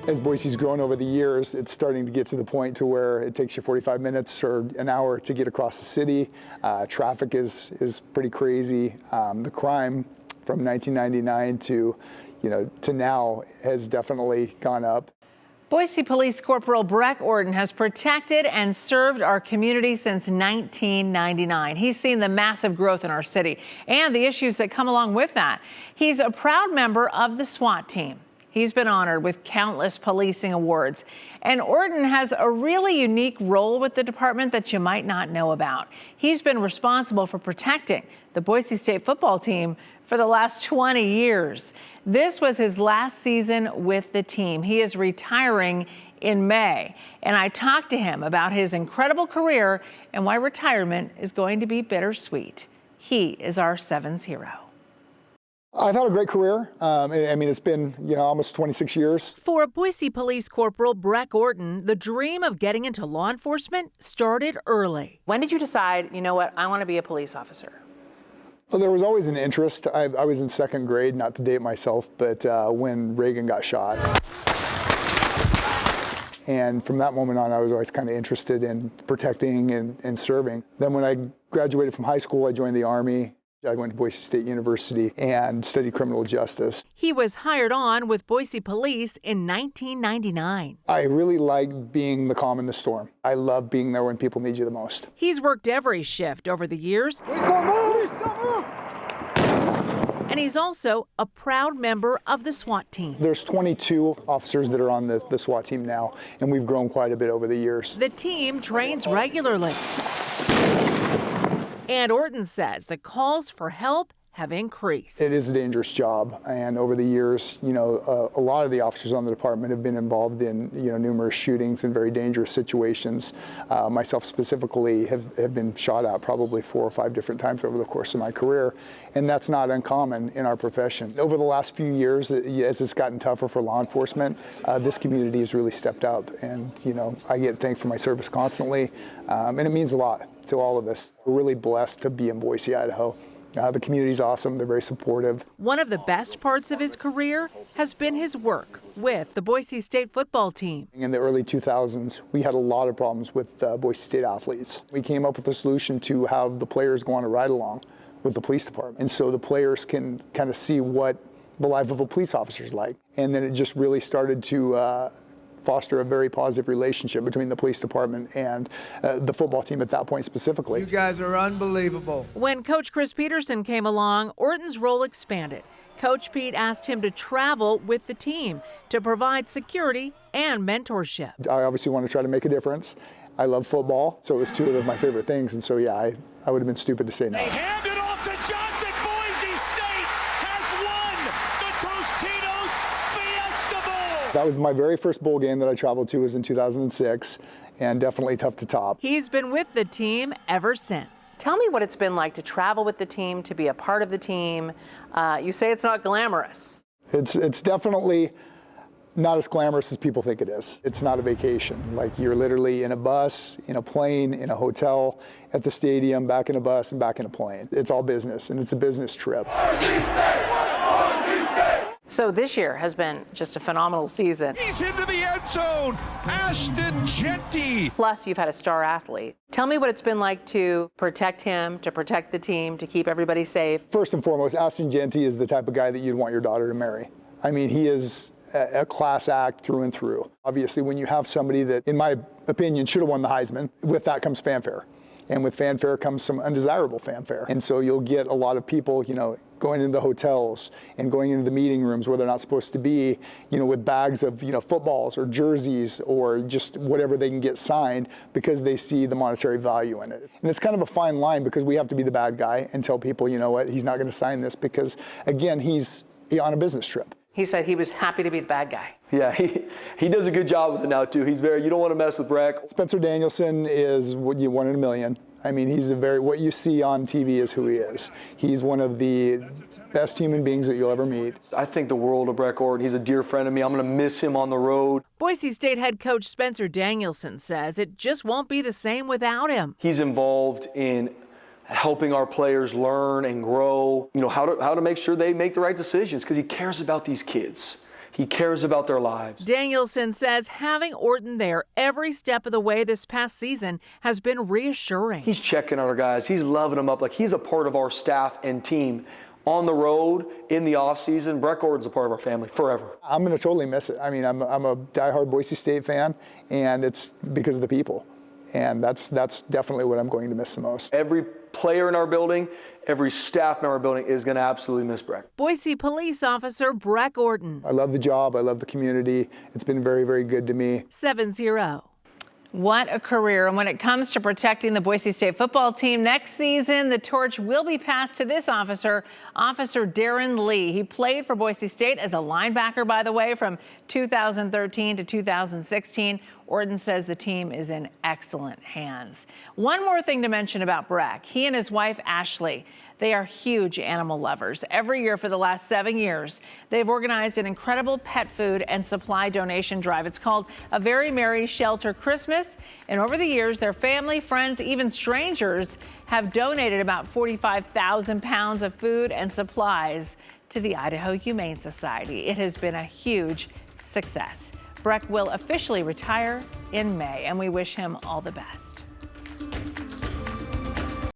As Boise's grown over the years, it's starting to get to the point to where it takes you 45 minutes or an hour to get across the city. Traffic is pretty crazy. The crime from 1999 to now has definitely gone up. Boise Police Corporal Brek Orton has protected and served our community since 1999. He's seen the massive growth in our city and the issues that come along with that. He's a proud member of the SWAT team. He's been honored with countless policing awards. And Orton has a really unique role with the department that you might not know about. He's been responsible for protecting the Boise State football team for the last 20 years. This was his last season with the team. He is retiring in May. And I talked to him about his incredible career and why retirement is going to be bittersweet. He is our 7's hero. I've had a great career. It's been, almost 26 years. For Boise Police Corporal Brek Orton, the dream of getting into law enforcement started early. When did you decide, I want to be a police officer? Well, there was always an interest. I was in second grade, not to date myself, but when Reagan got shot. And from that moment on, I was always kind of interested in protecting and serving. Then when I graduated from high school, I joined the Army. I went to Boise State University and studied criminal justice. He was hired on with Boise Police in 1999. I really like being the calm in the storm. I love being there when people need you the most. He's worked every shift over the years. And he's also a proud member of the SWAT team. There's 22 officers that are on the SWAT team now, and we've grown quite a bit over the years. The team trains regularly. And Orton says the calls for help have increased. It is a dangerous job, and over the years, a lot of the officers on the department have been involved in, numerous shootings and very dangerous situations. Myself specifically have been shot at probably 4 or 5 different times over the course of my career, and that's not uncommon in our profession. Over the last few years, as it's gotten tougher for law enforcement, this community has really stepped up, and I get thanked for my service constantly, and it means a lot to all of us. We're really blessed to be in Boise, Idaho. The community's awesome. They're very supportive. One of the best parts of his career has been his work with the Boise State football team. In the early 2000s, we had a lot of problems with Boise State athletes. We came up with a solution to have the players go on a ride-along with the police department. And so the players can kind of see what the life of a police officer is like. And then it just really started to foster a very positive relationship between the police department and the football team at that point specifically. You guys are unbelievable. When Coach Chris Peterson came along, Orton's role expanded. Coach Pete asked him to travel with the team to provide security and mentorship. I obviously want to try to make a difference. I love football, so it was 2 of my favorite things, and so I would have been stupid to say no. They hand it off to Johnson. Boise State has won the Tostitos Fiesta Bowl. That was my very first bowl game that I traveled to, was in 2006, and definitely tough to top. He's been with the team ever since. Tell me what it's been like to travel with the team, to be a part of the team. You say it's not glamorous. It's definitely not as glamorous as people think it is. It's not a vacation. Like, you're literally in a bus, in a plane, in a hotel, at the stadium, back in a bus, and back in a plane. It's all business, and it's a business trip. So this year has been just a phenomenal season. He's into the end zone. Ashton Genty. Plus, you've had a star athlete. Tell me what it's been like to protect him, to protect the team, to keep everybody safe. First and foremost, Ashton Genty is the type of guy that you'd want your daughter to marry. I mean, he is a class act through and through. Obviously, when you have somebody that, in my opinion, should have won the Heisman, with that comes fanfare. And with fanfare comes some undesirable fanfare. And so you'll get a lot of people, going into the hotels and going into the meeting rooms where they're not supposed to be, with bags of, footballs or jerseys or just whatever they can get signed because they see the monetary value in it. And it's kind of a fine line because we have to be the bad guy and tell people, you know what, he's not going to sign this because, again, he's on a business trip. He said he was happy to be the bad guy. Yeah, he does a good job with it now, too. You don't want to mess with Brek. Spencer Danielson is what you want in a million. I mean, what you see on TV is who he is. He's one of the best human beings that you'll ever meet. I think the world of Brek Orton. He's a dear friend of me. I'm going to miss him on the road. Boise State head coach Spencer Danielson says it just won't be the same without him. He's involved in helping our players learn and grow, how to make sure they make the right decisions because he cares about these kids. He cares about their lives. Danielson says having Orton there every step of the way this past season has been reassuring. He's checking on our guys. He's loving them up. Like, he's a part of our staff and team. On the road, in the offseason, Brek Orton's a part of our family forever. I'm going to totally miss it. I mean, I'm a diehard Boise State fan, and it's because of the people. And that's definitely what I'm going to miss the most. Every player in our building, every staff member in our building is going to absolutely miss Brek. Boise Police Officer Brek Orton. I love the job. I love the community. It's been very, very good to me. 7-0. What a career. And when it comes to protecting the Boise State football team next season, the torch will be passed to this officer, Officer Darren Lee. He played for Boise State as a linebacker, by the way, from 2013 to 2016. Orton says the team is in excellent hands. One more thing to mention about Brek. He and his wife, Ashley, they are huge animal lovers. Every year for the last 7 years, they've organized an incredible pet food and supply donation drive. It's called A Very Merry Shelter Christmas. And over the years, their family, friends, even strangers have donated about 45,000 pounds of food and supplies to the Idaho Humane Society. It has been a huge success. Brek will officially retire in May, and we wish him all the best.